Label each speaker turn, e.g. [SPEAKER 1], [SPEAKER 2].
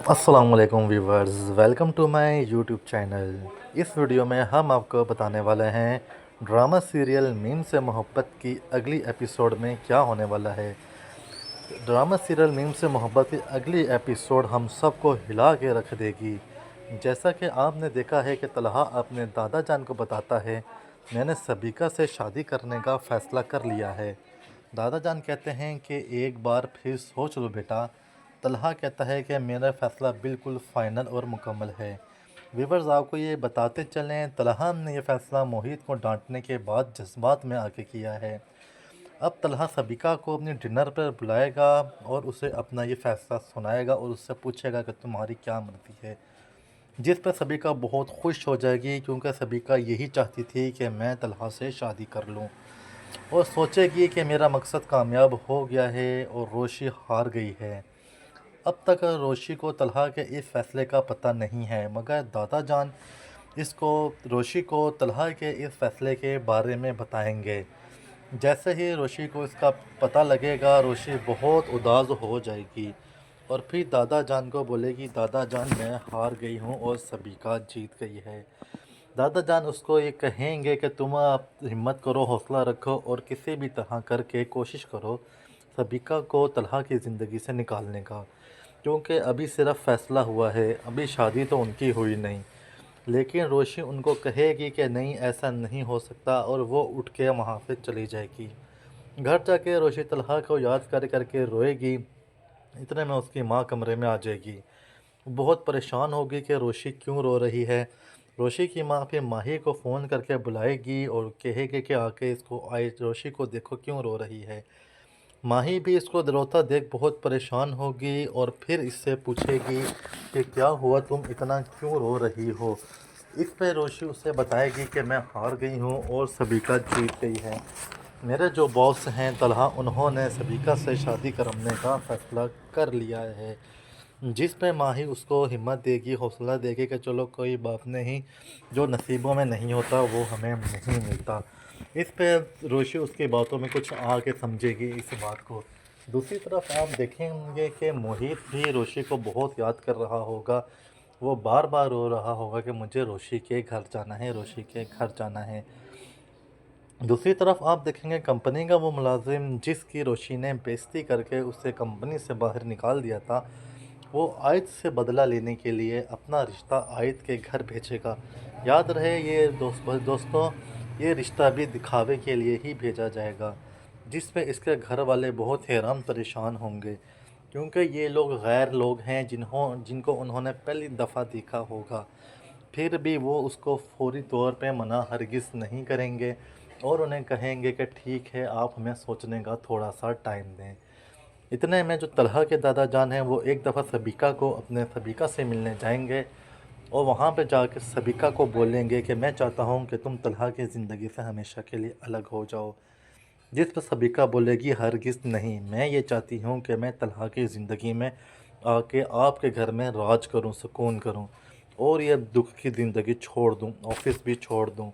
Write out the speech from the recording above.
[SPEAKER 1] अस्सलामुअलैकुम viewers, welcome to my YouTube channel. इस video में हम आपको बताने वाले हैं ड्रामा सीरियल मीम से मोहब्बत की अगली एपिसोड में क्या होने वाला है। ड्रामा सीरियल मीम से मोहब्बत की अगली एपिसोड हम सबको हिला के रख देगी। जैसा कि आपने देखा है कि तलहा अपने दादा जान को बताता है, मैंने सबीका से शादी करने का फ़ैसला कर लिया है। दादा जान कहते हैं कि एक बार फिर सोच लो बेटा। तलहा कहता है कि मेरा फ़ैसला बिल्कुल फ़ाइनल और मुकम्मल है। व्यूअर्स, आपको ये बताते चलें, तलहा ने यह फ़ैसला मोहित को डांटने के बाद जज्बात में आके किया है। अब तलहा सबीका को अपने डिनर पर बुलाएगा और उसे अपना ये फ़ैसला सुनाएगा और उससे पूछेगा कि तुम्हारी क्या मर्ज़ी है। जिस पर सबीका बहुत खुश हो जाएगी, क्योंकि सबीका यही चाहती थी कि मैं तलहा से शादी कर लूँ, और सोचेगी कि मेरा मकसद कामयाब हो गया है और रोशी हार गई है। अब तक रोशी को तलहा के इस फ़ैसले का पता नहीं है, मगर दादा जान इसको रोशी को तलहा के इस फ़ैसले के बारे में बताएंगे। जैसे ही रोशी को इसका पता लगेगा, रोशी बहुत उदास हो जाएगी और फिर दादा जान को बोलेगी, दादा जान मैं हार गई हूँ और सबीका जीत गई है। दादा जान उसको ये कहेंगे कि तुम आप हिम्मत करो, हौसला रखो और किसी भी तरह करके कोशिश करो सबीका को तलहा की ज़िंदगी से निकालने का, क्योंकि अभी सिर्फ फ़ैसला हुआ है, अभी शादी तो उनकी हुई नहीं। लेकिन रोशी उनको कहेगी कि नहीं, ऐसा नहीं हो सकता, और वो उठ के वहाँ से चली जाएगी। घर जाके रोशी तलहा को याद कर करके रोएगी। इतने में उसकी माँ कमरे में आ जाएगी। बहुत परेशान होगी कि रोशी क्यों रो रही है। रोशी की माँ फिर माही को फ़ोन करके बुलाएगी और कहेगी कि आके इसको आए रोशी को देखो क्यों रो रही है। माही भी इसको रोता देख बहुत परेशान होगी और फिर इससे पूछेगी कि क्या हुआ, तुम इतना क्यों रो रही हो। इस पे रोशी उसे बताएगी कि मैं हार गई हूँ और सबीका जीत गई है। मेरे जो बॉस हैं तलहा, उन्होंने सबीका से शादी करने का फ़ैसला कर लिया है। जिस पे माही उसको हिम्मत देगी, हौसला देगी कि चलो कोई बात नहीं, जो नसीबों में नहीं होता वो हमें नहीं मिलता। इस पे रोशी उसकी बातों में कुछ आके समझेगी इस बात को। दूसरी तरफ आप देखेंगे कि मोहित भी रोशी को बहुत याद कर रहा होगा। वो बार बार रो रहा होगा कि मुझे रोशी के घर जाना है, रोशी के घर जाना है। दूसरी तरफ आप देखेंगे कंपनी का वो मुलाजिम जिसकी रोशी ने बेइज्जती करके उसे कंपनी से बाहर निकाल दिया था, वो आयत से बदला लेने के लिए अपना रिश्ता आयत के घर भेजेगा। याद रहे ये दोस्तों, ये रिश्ता भी दिखावे के लिए ही भेजा जाएगा, जिस पे इसके घर वाले बहुत हैरान परेशान होंगे, क्योंकि ये लोग गैर लोग हैं जिनको उन्होंने पहली दफ़ा देखा होगा। फिर भी वो उसको फौरी तौर पे मना हरगिज़ नहीं करेंगे और उन्हें कहेंगे कि ठीक है, आप हमें सोचने का थोड़ा सा टाइम दें। इतने में जो तलहा के दादा जान हैं, वो एक दफ़ा सबीका को अपने सबीका से मिलने जाएंगे और वहाँ पे जाकर सबीका को बोलेंगे कि मैं चाहता हूँ कि तुम तलहा की ज़िंदगी से हमेशा के लिए अलग हो जाओ। जिस पर सबीका बोलेगी, हरगिज़ नहीं, मैं ये चाहती हूँ कि मैं तलहा की ज़िंदगी में आके आपके घर में राज करूँ, सुकून करूँ और ये दुख की ज़िंदगी छोड़ दूँ, ऑफिस भी छोड़ दूँ।